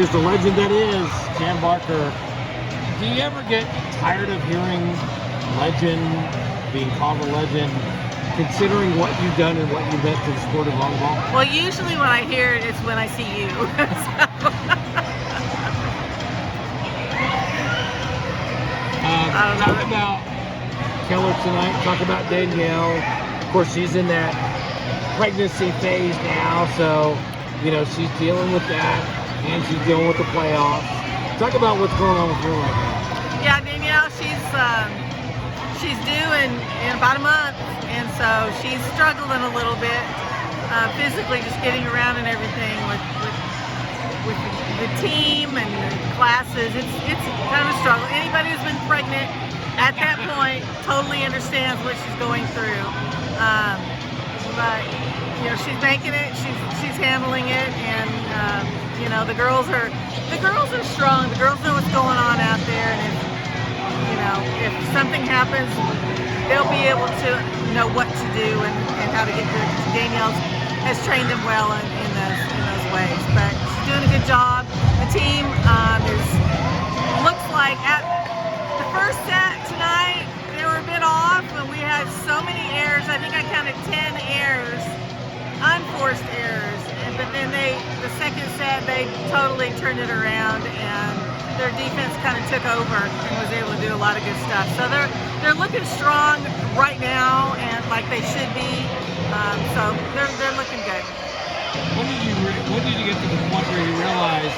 Is the legend that is Jan Barker. Do you ever get tired of hearing legend, being called a legend, considering what you've done and what you meant to the sport of volleyball? Well, usually when I hear it, it's when I see you. Talk about Keller tonight. Talk about Danielle. Of course, she's in that pregnancy phase now, so you know she's dealing with that, and she's dealing with the playoffs. Talk about what's going on with her right now. Yeah, Danielle, she's due in about a month, and so she's struggling a little bit physically, just getting around and everything with the team and the classes. It's kind of a struggle. Anybody who's been pregnant at that point totally understands what she's going through. But you know, she's making it. She's handling it, and you know, the girls are strong. The girls know what's going on out there, and if something happens, they'll be able to know what to do and how to get through it. Danielle has trained them well in those ways, but she's doing a good job. The team looks like at the first set tonight they were a bit off, and we had so many errors. I think I counted 10 errors, unforced errors, but then the second set they totally turned it around, and their defense kind of took over and was able to do a lot of good stuff. So they're looking strong right now, and like they should be. So they're looking good. When did you get to the point where you realized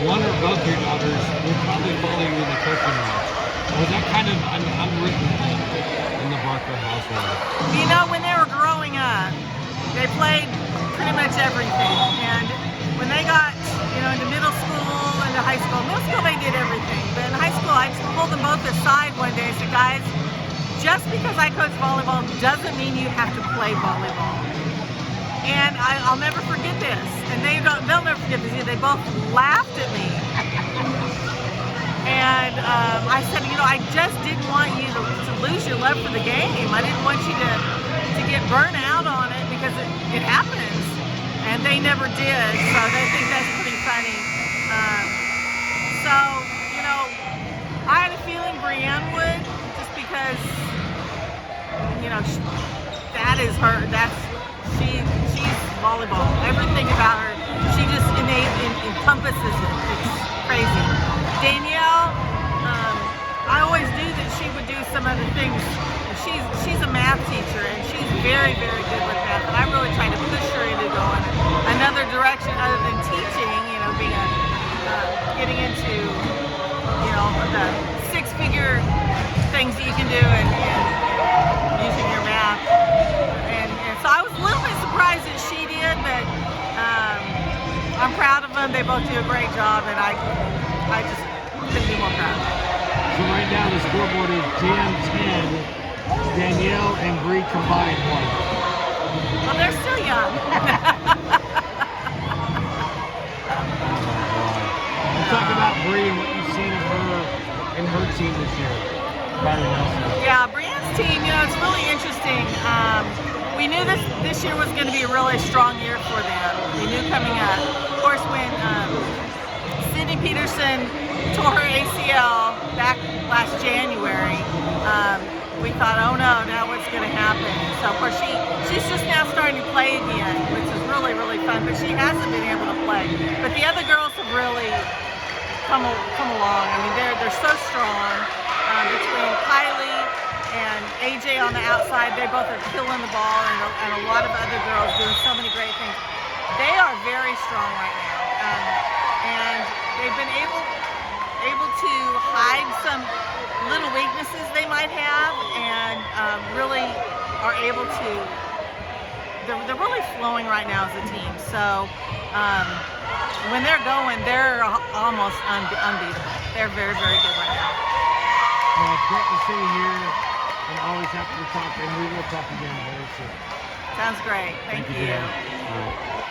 one or both your daughters would probably follow you in the coaching ranks? Was that kind of an unwritten thing in the Barker household? You know, when they were growing up, they played pretty much everything, and when they got into middle school, into high school they did everything. But in high school, I pulled them both aside one day and said, guys, just because I coach volleyball doesn't mean you have to play volleyball. And I'll never forget this, and they'll never forget this either. They both laughed at me. And I said, I just didn't want you to lose your love for the game. I didn't want you to get burnt out on it, because it happens. And they never did, so they think that's pretty funny. So, I had a feeling Brienne would, just because, that is her. She's volleyball. Everything about her, she just encompasses it. It's crazy. Danielle, I always knew that she would do some other things. She's a math teacher, and she's very, very good with math. And I'm really trying to push her into going another direction other than teaching. Getting into the six-figure things that you can do and using your math. And so I was a little bit surprised that she did, but I'm proud of them. They both do a great job, and I just couldn't be more proud. So right now the scoreboard is Jan 10, Danielle and Bree combined 1. Well, they're still young. Talk about Bree and what you've seen of her and her team this year. Yeah, Brienne's team, it's really interesting. We knew this year was going to be a really strong year for them. We knew coming up. Of course, when Sydney Peterson tore her ACL back last January, we thought, oh no, now what's going to happen? So of course she's just now starting to play again, which is really, really fun, but she hasn't been able to play. But the other girls have really come along. I mean, they're so strong. Between Kylie and AJ on the outside, they both are killing the ball, and a lot of other girls doing so many great things. They are very strong right now, and they've been able to hide some little weaknesses they might have, and really are able to. They're really flowing right now as a team. So when they're going, they're almost unbeatable. They're very, very good right now. Well, it's great to see you here, and always happy to talk, and we will talk again very soon. Sounds great. Thank you.